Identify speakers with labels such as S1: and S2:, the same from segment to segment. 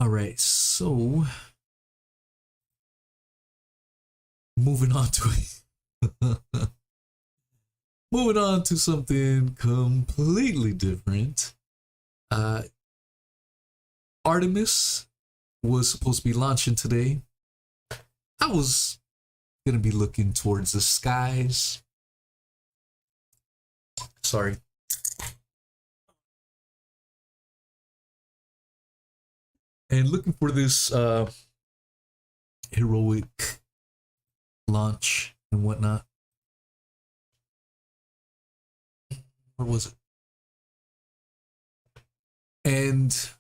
S1: All right, so moving on to moving on to something completely different. Uh, Artemis was supposed to be launching today. I was gonna be looking towards the skies. Sorry. And looking for this heroic launch and whatnot. Where was it? And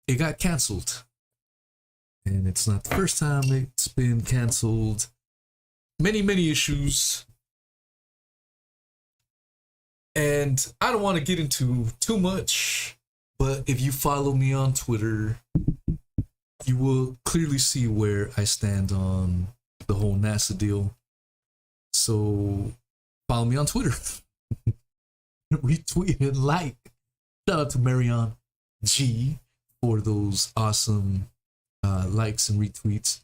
S1: it got canceled. And it's not the first time it's been canceled. Many issues. And I don't want to get into too much, but if you follow me on Twitter, you will clearly see where I stand on the whole NASA deal. So follow me on Twitter. Retweet and like. Shout out to Marion G for those awesome likes and retweets.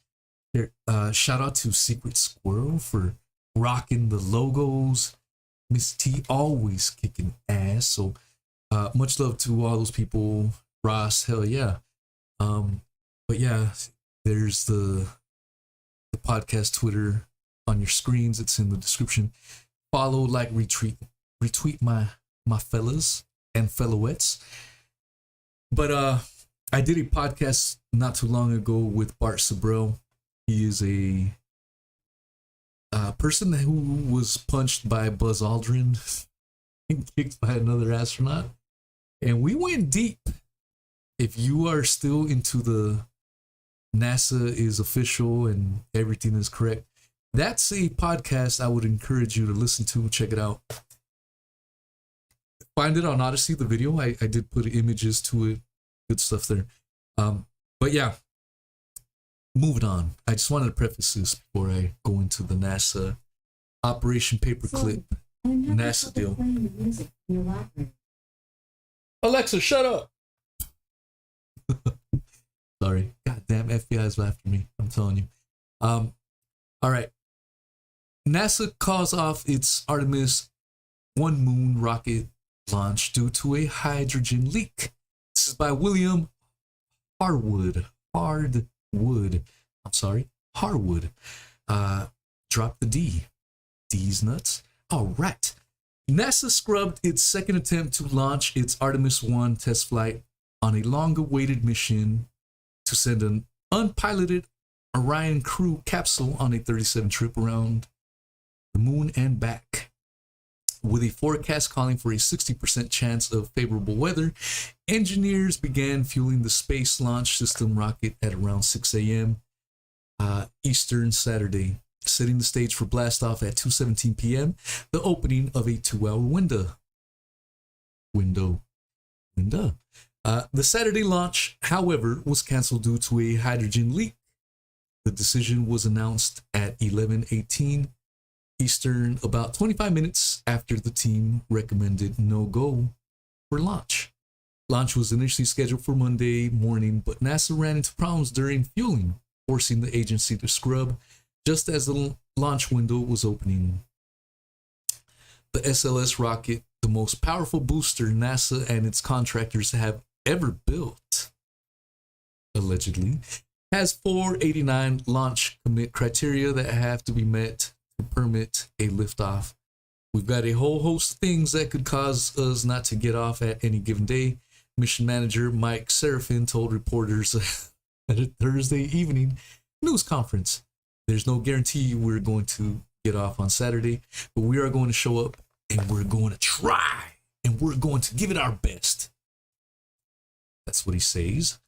S1: Shout out to Secret Squirrel for rocking the logos. Miss T always kicking ass. So much love to all those people. Ross, hell yeah. But yeah, there's the podcast Twitter on your screens. It's in the description. Follow, like, retweet my fellas and fellowettes. But I did a podcast not too long ago with Bart Sabrell. He is a person who was punched by Buzz Aldrin and kicked by another astronaut. And we went deep. If you are still into the NASA is official and everything is correct, that's a podcast I would encourage you to listen to. Check it out. Find it on Odysee, the video. I did put images to it. Good stuff there. But yeah, moving on. I just wanted to preface this before I go into the NASA Operation Paperclip NASA deal. Alexa, shut up. Sorry. Goddamn, FBI is after me. I'm telling you. All right. NASA calls off its Artemis 1 moon rocket launch due to a hydrogen leak. This is by William Harwood. Harwood. Drop the D. D's nuts. All right. NASA scrubbed its second attempt to launch its Artemis 1 test flight on a long-awaited mission to send an unpiloted Orion crew capsule on a 37 trip around the moon and back. With a forecast calling for a 60% chance of favorable weather, engineers began fueling the Space Launch System rocket at around 6 a.m. Eastern Saturday, setting the stage for blastoff at 2:17 p.m., the opening of a 2-hour window. The Saturday launch, however, was canceled due to a hydrogen leak. The decision was announced at 11:18 Eastern, about 25 minutes after the team recommended no-go for launch. Launch was initially scheduled for Monday morning, but NASA ran into problems during fueling, forcing the agency to scrub just as the launch window was opening. The SLS rocket, the most powerful booster NASA and its contractors have ever built, allegedly, has 489 launch commit criteria that have to be met to permit a liftoff. We've got a whole host of things that could cause us not to get off at any given day. Mission manager Mike Serafin told reporters at a Thursday evening news conference. There's no guarantee we're going to get off on Saturday, but we are going to show up and we're going to try and we're going to give it our best. That's what he says.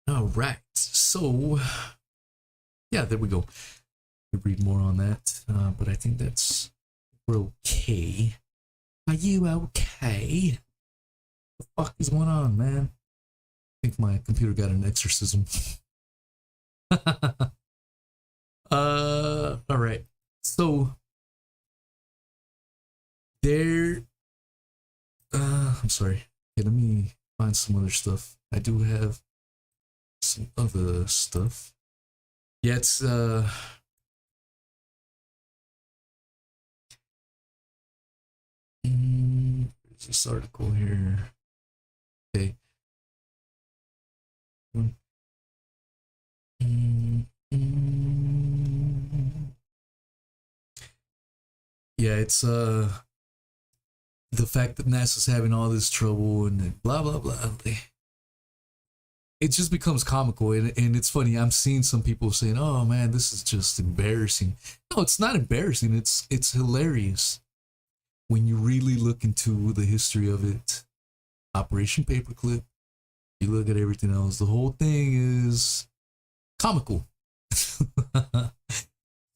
S1: All right. So, yeah, there we go. Read more on that, but I think we're okay. Are you okay? What the fuck is going on, man? I think my computer got an exorcism. All right. So there. I'm sorry. Okay, let me find some other stuff. I do have some other stuff. Yeah, it's there's this article here. Okay. Yeah, it's the fact that NASA's having all this trouble and blah blah blah. It just becomes comical, and it's funny. I'm seeing some people saying, "Oh man, this is just embarrassing." No, it's not embarrassing. It's hilarious when you really look into the history of it. Operation Paperclip. You look at everything else. The whole thing is comical.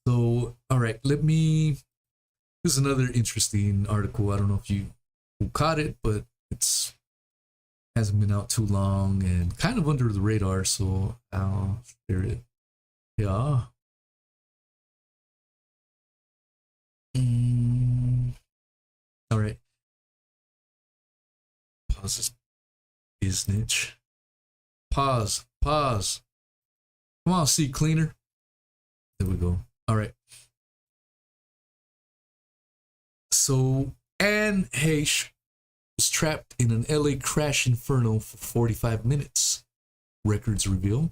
S1: So, all right, let me. Here's another interesting article. I don't know if you caught it, but it's hasn't been out too long and kind of under the radar, so I'll share it. Yeah. All right. Pause this business. Pause. Come on, seat cleaner. There we go. All right. So Anne Heche was trapped in an LA crash inferno for 45 minutes. Records reveal.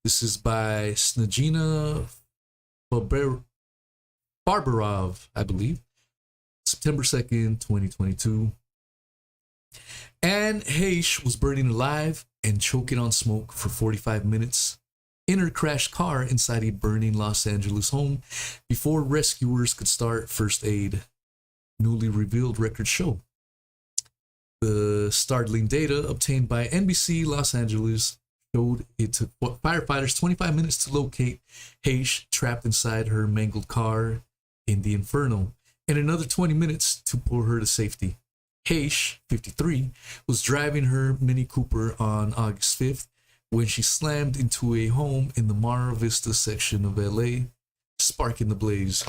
S1: This is by Snezhina Barbarov, I believe. September 2nd, 2022. Anne Heche was burning alive and choking on smoke for 45 minutes in her crashed car inside a burning Los Angeles home before rescuers could start first aid. Newly revealed records show. The startling data obtained by NBC Los Angeles showed it took firefighters 25 minutes to locate Heche trapped inside her mangled car in the inferno, and another 20 minutes to pull her to safety. Heche, 53, was driving her Mini Cooper on August 5th when she slammed into a home in the Mar Vista section of LA, sparking the blaze.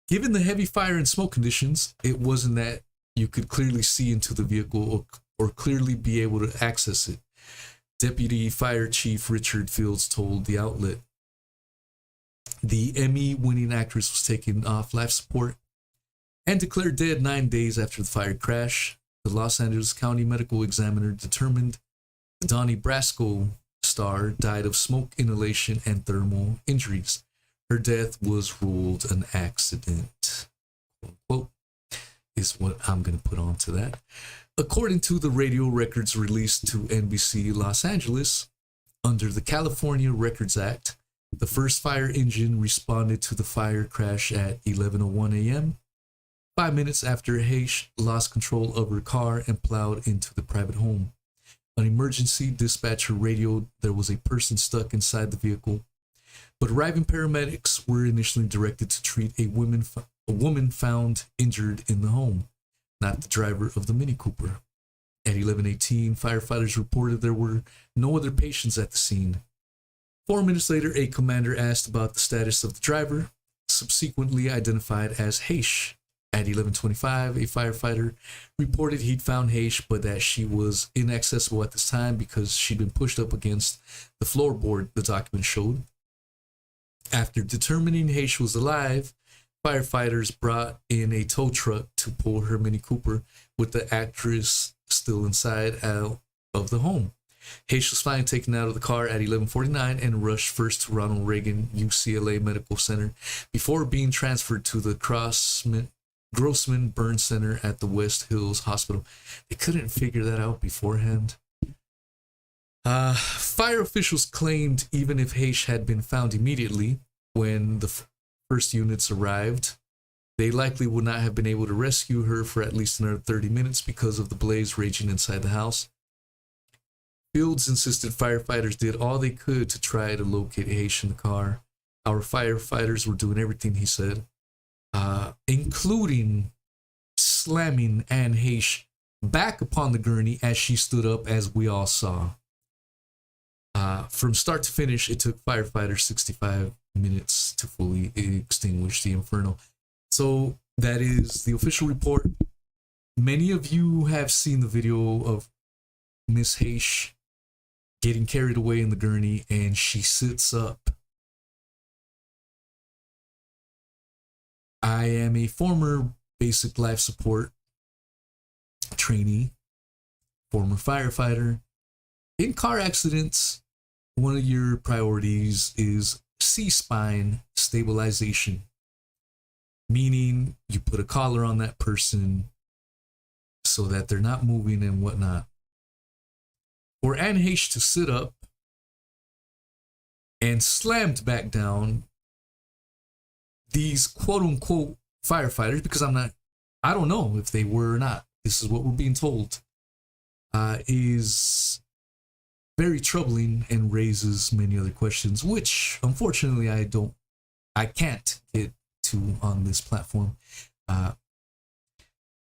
S1: Given the heavy fire and smoke conditions, it wasn't that you could clearly see into the vehicle or clearly be able to access it, Deputy Fire Chief Richard Fields told the outlet. The Emmy-winning actress was taken off life support and declared dead 9 days after the fire crash. The Los Angeles County Medical Examiner determined Donnie Brasco star died of smoke inhalation and thermal injuries. Her death was ruled an accident, quote, is what I'm going to put onto that. According to the radio records released to NBC Los Angeles, under the California Records Act, the first fire engine responded to the fire crash at 11:01 a.m., 5 minutes after Heche lost control of her car and plowed into the private home. An emergency dispatcher radioed there was a person stuck inside the vehicle, but arriving paramedics were initially directed to treat a woman found injured in the home, not the driver of the Mini Cooper. At 11:18, firefighters reported there were no other patients at the scene. 4 minutes later, a commander asked about the status of the driver, subsequently identified as Heche. At 11:25, a firefighter reported he'd found Heche, but that she was inaccessible at this time because she'd been pushed up against the floorboard, the document showed. After determining Heche was alive, firefighters brought in a tow truck to pull her Mini Cooper with the actress still inside out of the home. Heche was finally taken out of the car at 11:49 and rushed first to Ronald Reagan UCLA Medical Center before being transferred to the Grossman Burn Center at the West Hills Hospital. They couldn't figure that out beforehand. Fire officials claimed even if Heche had been found immediately when the first units arrived, they likely would not have been able to rescue her for at least another 30 minutes because of the blaze raging inside the house. Fields insisted firefighters did all they could to try to locate Heche in the car. Our firefighters were doing everything, he said, including slamming Anne Heche back upon the gurney as she stood up, as we all saw. From start to finish, it took firefighters 65 minutes to fully extinguish the inferno. So that is the official report. Many of you have seen the video of Miss Haish getting carried away in the gurney, and she sits up. I am a former basic life support trainee, former firefighter. In car accidents, one of your priorities is C-spine stabilization, meaning you put a collar on that person so that they're not moving and whatnot. For Anne Heche to sit up and slammed back down, these quote-unquote firefighters, because I don't know if they were or not, this is what we're being told, is very troubling and raises many other questions, which unfortunately I can't get to on this platform.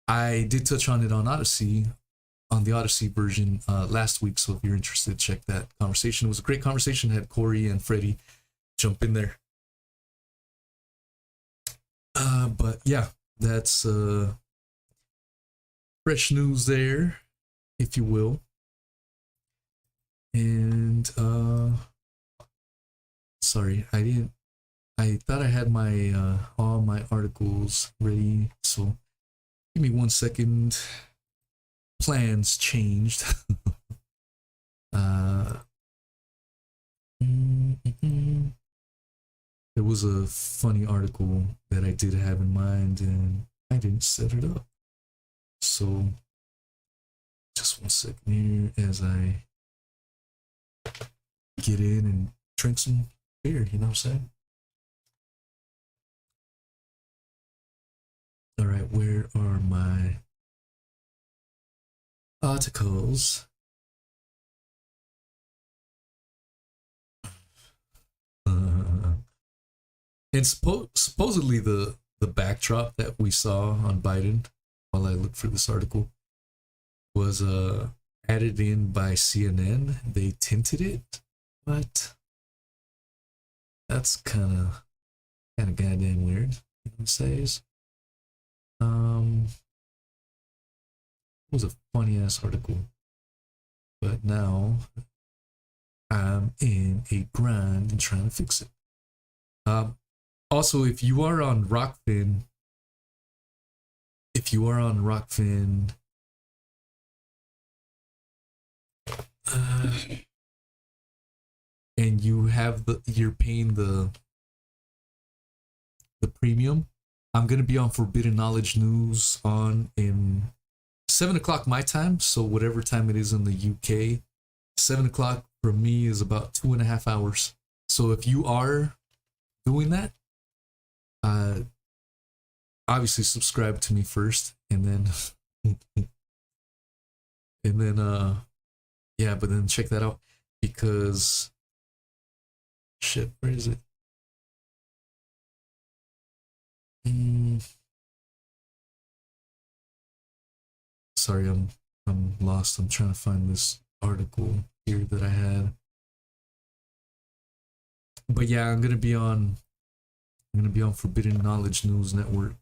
S1: I did touch on it on Odysee, on the Odysee version last week, so if you're interested, check that conversation. It was a great conversation. I had Corey and Freddie jump in there. But yeah, that's fresh news there, if you will. And sorry, I thought I had my all my articles ready, so give me 1 second. Plans changed. There was a funny article that I did have in mind, and I didn't set it up. So, just 1 second here as I get in and drink some beer, you know what I'm saying? All right, where are my articles? And supposedly the backdrop that we saw on Biden while I looked for this article was added in by CNN. They tinted it, but that's kind of goddamn weird. You know what it says? It was a funny ass article, but now I'm in a grind and trying to fix it. Also, if you are on Rockfin, and you're paying the premium, I'm gonna be on Forbidden Knowledge News in 7 o'clock my time, so whatever time it is in the UK, 7 o'clock for me is about 2.5 hours. So if you are doing that, obviously subscribe to me first, and then yeah, but then check that out, because shit, where is it? Sorry, I'm lost. I'm trying to find this article here that I had. But yeah, I'm gonna be on Forbidden Knowledge News Network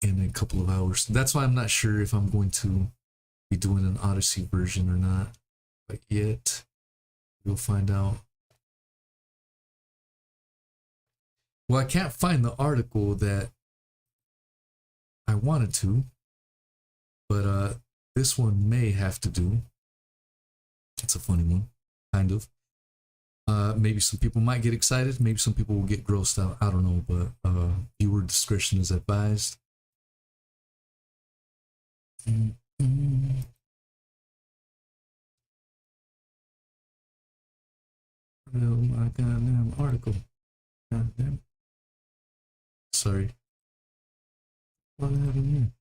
S1: in a couple of hours. That's why I'm not sure if I'm going to be doing an Odysee version or not. But yet, we'll find out. Well, I can't find the article that I wanted to, but this one may have to do. It's a funny one, kind of. Maybe some people might get excited. Maybe some people will get grossed out. I don't know, but viewer discretion is advised. Oh my goddamn article. Goddamn. Sorry. What happened here?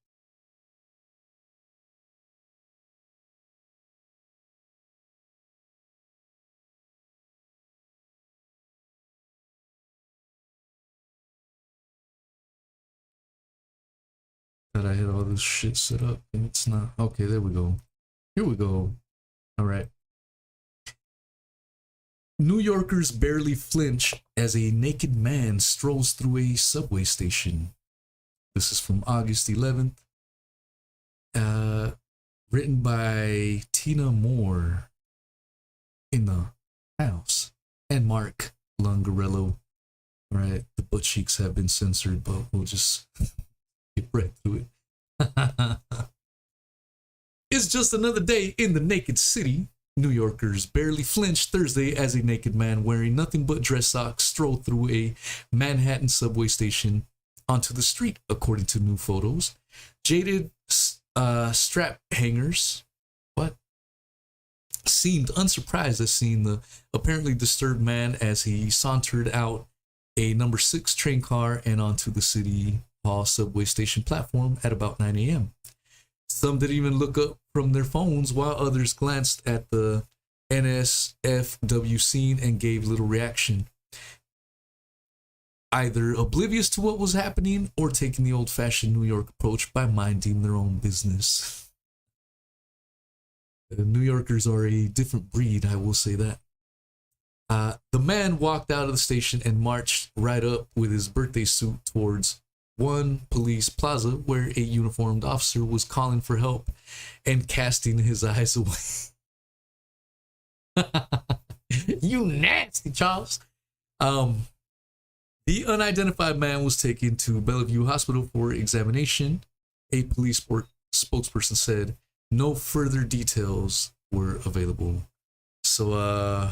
S1: That I had all this shit set up and it's not. Okay, there we go. Here we go. All right. New Yorkers barely flinch as a naked man strolls through a subway station. This is from August 11th. written by Tina Moore in the house and Mark Longarello. All right, the butt cheeks have been censored, but we'll just get right through it. It's just another day in the naked city. New Yorkers barely flinched Thursday as a naked man wearing nothing but dress socks strolled through a Manhattan subway station onto the street, according to new photos. Jaded strap hangers, seemed unsurprised at seeing the apparently disturbed man as he sauntered out a number 6 train car and onto the City Hall subway station platform at about 9 a.m. Some didn't even look up from their phones, while others glanced at the NSFW scene and gave little reaction, either oblivious to what was happening or taking the old-fashioned New York approach by minding their own business. The New Yorkers are a different breed, I will say that. The man walked out of the station and marched right up with his birthday suit towards one police plaza where a uniformed officer was calling for help and casting his eyes away. You nasty, Charles. The unidentified man was taken to Bellevue Hospital for examination. A police spokesperson said no further details were available. So,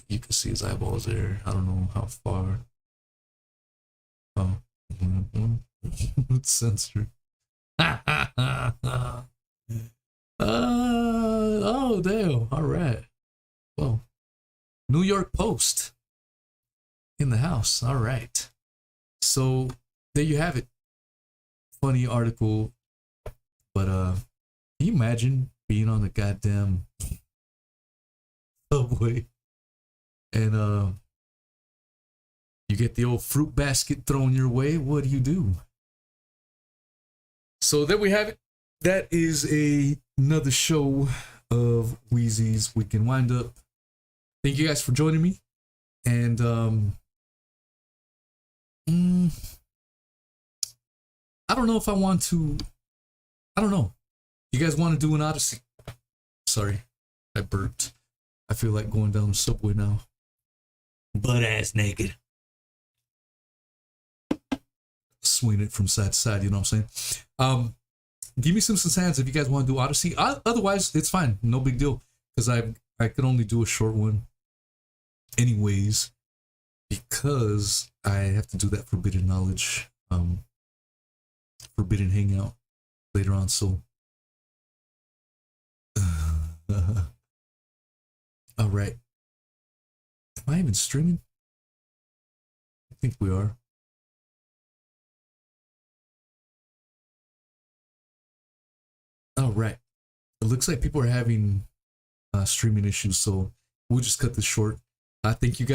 S1: you can see his eyeballs there. I don't know how far. Oh, it's censored. Oh, damn. All right. Well, New York Post in the house. All right. So there you have it. Funny article. But can you imagine being on the goddamn subway and you get the old fruit basket thrown your way? What do you do? So there we have it. That is another show of Wheezy's Weekend Windup. Thank you guys for joining me. And I don't know if I want to. I don't know. You guys want to do an Odysee? Sorry, I burped. I feel like going down the subway now. Butt ass naked. Swing it from side to side, you know what I'm saying? Give me some hands if you guys want to do Odysee. Otherwise, it's fine. No big deal. Because I could only do a short one anyways. Because I have to do that Forbidden Knowledge. Forbidden Hangout later on. So all right. Am I even streaming? I think we are. All right. It looks like people are having streaming issues, so we'll just cut this short. Thank you guys.